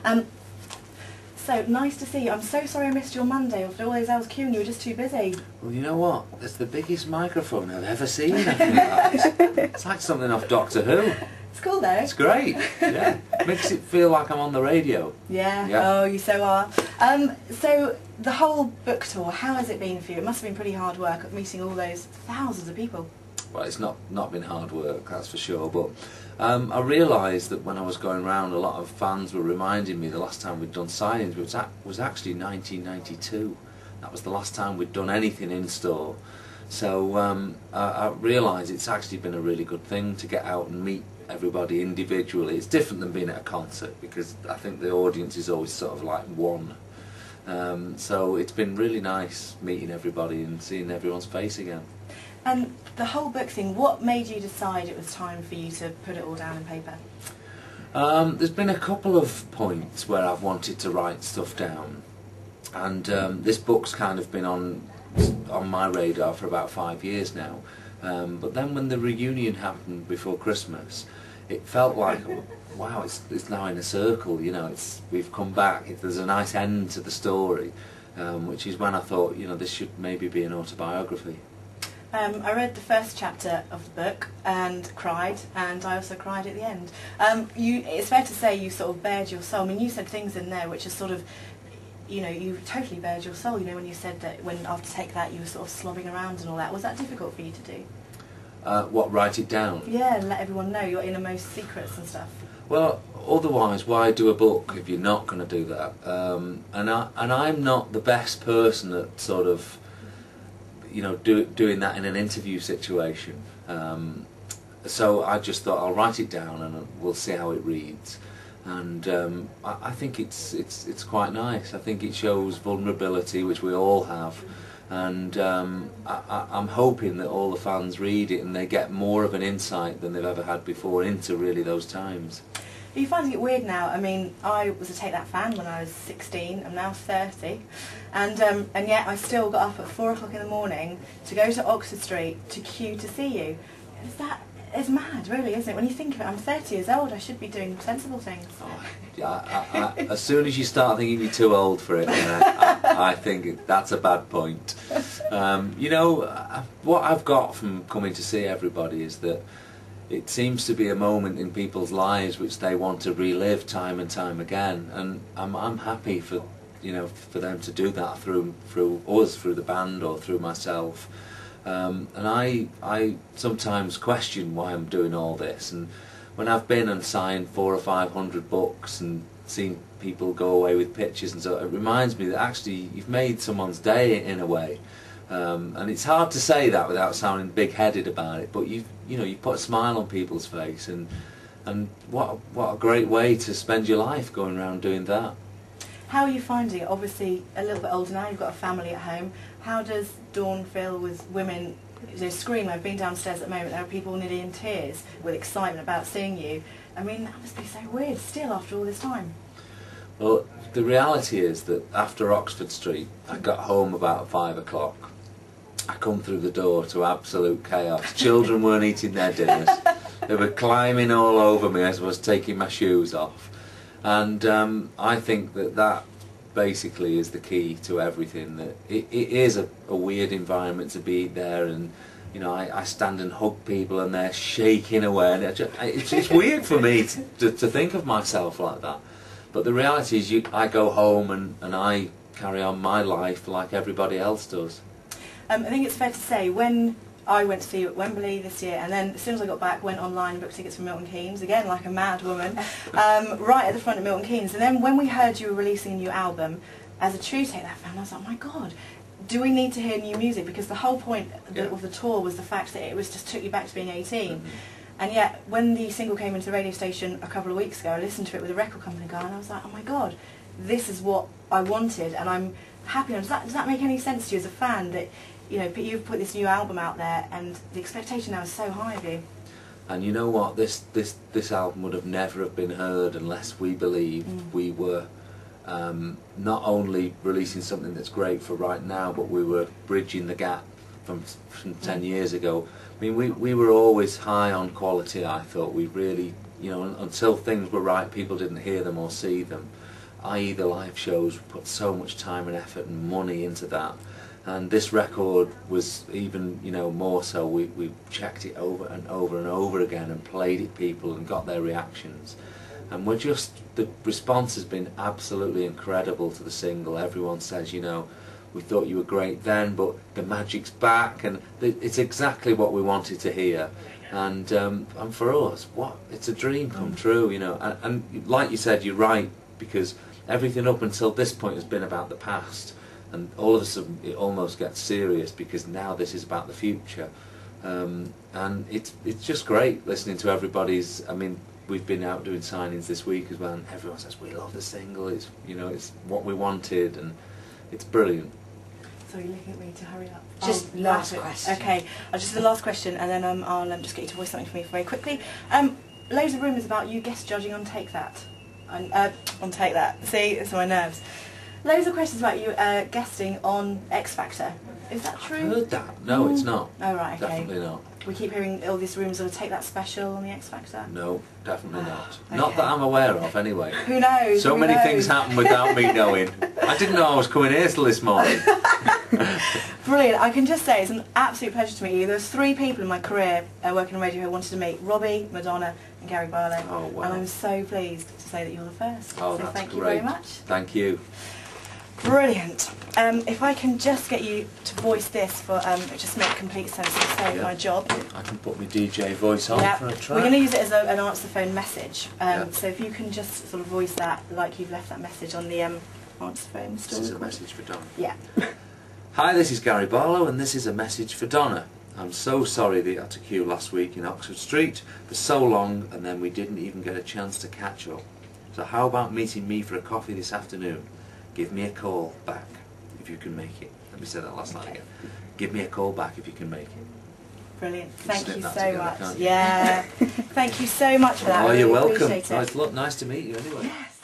Um, so nice to see you. I'm so sorry I missed your Monday. After all those hours queuing, you were just too busy. Well, you know what? It's the biggest microphone I've ever seen. I think that. It's like something off Doctor Who. It's cool though. It's great. Yeah, makes it feel like I'm on the radio. Yeah. Yeah. Oh, you so are. So the whole book tour, how has it been for you? It must have been pretty hard work meeting all those thousands of people. Well, it's not been hard work, that's for sure. But I realised that when I was going around, a lot of fans were reminding me the last time we'd done signings was actually 1992. That was the last time we'd done anything in store. So I realised it's actually been a really good thing to get out and meet everybody individually. It's different than being at a concert because I think the audience is always sort of like one. So it's been really nice meeting everybody and seeing everyone's face again. And the whole book thing, what made you decide it was time for you to put it all down in paper? There's been a couple of points where I've wanted to write stuff down, and this book's kind of been on my radar for about 5 years now. But then when the reunion happened before Christmas, it felt like, wow, it's now in a circle. You know, we've come back. There's a nice end to the story, which is when I thought, you know, this should maybe be an autobiography. I read the first chapter of the book and cried, and I also cried at the end. It's fair to say you sort of bared your soul. I mean, you said things in there which are sort of, you know, you totally bared your soul. You know, when you said that when after Take That you were sort of slobbing around and all that. Was that difficult for you to do? What, write it down? Yeah, and let everyone know your innermost secrets and stuff. Well, otherwise, why do a book if you're not going to do that? And I'm not the best person at sort of, you know, doing that in an interview situation. So I just thought I'll write it down and we'll see how it reads. And I think it's quite nice. I think it shows vulnerability, which we all have. And I'm hoping that all the fans read it and they get more of an insight than they've ever had before into really those times. Are you finding it weird now? I mean, I was a Take That fan when I was 16. I'm now 30, and yet I still got up at 4 o'clock in the morning to go to Oxford Street to queue to see you. It's mad, really, isn't it? When you think of it, I'm 30 years old. I should be doing sensible things. Oh, yeah, as soon as you start thinking you're too old for it, I think that's a bad point. You know, what I've got from coming to see everybody is that it seems to be a moment in people's lives which they want to relive time and time again, and I'm happy for them to do that through us, through the band or through myself. And I sometimes question why I'm doing all this, and when I've been and signed 400 or 500 books and seen people go away with pictures and so, it reminds me that actually you've made someone's day in a way. And it's hard to say that without sounding big-headed about it, but you put a smile on people's face, and what a great way to spend your life going around doing that. How are you finding it? Obviously a little bit older now, you've got a family at home. How does Dawn feel with women screaming? I've been downstairs at the moment, there are people nearly in tears with excitement about seeing you. I mean, that must be so weird still after all this time. Well, the reality is that after Oxford Street, I got home about 5 o'clock. I come through the door to absolute chaos. Children weren't eating their dinners. They were climbing all over me as I was taking my shoes off. And I think that basically is the key to everything. That it is a weird environment to be there, and you know, I stand and hug people and they're shaking away, and it's weird for me to think of myself like that. But the reality is I go home and I carry on my life like everybody else does. I think it's fair to say, when I went to see you at Wembley this year, and then as soon as I got back, went online and booked tickets for Milton Keynes, again like a mad woman, right at the front of Milton Keynes. And then when we heard you were releasing a new album, as a true Take That fan, I was like, oh my God, do we need to hear new music? Because the whole point of the tour was the fact that it just took you back to being 18. Mm-hmm. And yet, when the single came into the radio station a couple of weeks ago, I listened to it with a record company guy, and I was like, oh my God, this is what I wanted, and I'm happy. Does that make any sense to you as a fan, that you know, you've put this new album out there and the expectation now is so high of you? And you know what, this album would have never have been heard unless we believed we were not only releasing something that's great for right now, but we were bridging the gap from 10 years ago. I mean, we were always high on quality, I thought. We really you know, until things were right, people didn't hear them or see them. I.e. the live shows, put so much time and effort and money into that. And this record was even, you know, more so. We checked it over and over and over again and played it people and got their reactions. And we're just, the response has been absolutely incredible to the single. Everyone says, you know, we thought you were great then, but the magic's back, and it's exactly what we wanted to hear. And for us, it's a dream come true, you know. And like you said, you're right, because everything up until this point has been about the past. And all of a sudden it almost gets serious, because now this is about the future. And it's just great listening to everybody's. I mean, we've been out doing signings this week as well, and everyone says we love the single. It's, you know, it's what we wanted, and it's brilliant. So you're looking at me to hurry up. Just last question. Okay, just the last question, and then I'll just get you to voice something for me very quickly. Loads of rumours about you guest judging on Take That. On Take That. See, it's my nerves. Loads of questions about you guesting on X Factor. Is that true? I've heard that. No, it's not. Oh, right, okay. Definitely not. We keep hearing all these rumours of a Take That special on the X Factor. No, definitely not. Okay. Not that I'm aware of, anyway. Who knows? So many things happen without me knowing. I didn't know I was coming here till this morning. Brilliant. I can just say it's an absolute pleasure to meet you. There's 3 people in my career working on radio who wanted to meet Robbie, Madonna and Gary Barlow. Oh, wow. And I'm so pleased to say that you're the first. Oh, so that's thank great. you very much. Thank you. Brilliant. If I can just get you to voice this for it just makes complete sense to save my job. I can put my DJ voice on for a track. We're going to use it as an answer phone message. Yeah. So if you can just sort of voice that like you've left that message on the answer phone. This is a message for Donna. Yeah. Hi, this is Gary Barlow, and this is a message for Donna. I'm so sorry that you had to queue last week in Oxford Street for so long, and then we didn't even get a chance to catch up. So how about meeting me for a coffee this afternoon? Give me a call back if you can make it. Let me say that last line again. Give me a call back if you can make it. Brilliant. Thank you so together, much. can't you? Yeah. Thank you so much for that. Oh, I really you're welcome. appreciate it. Nice to meet you anyway. Yes.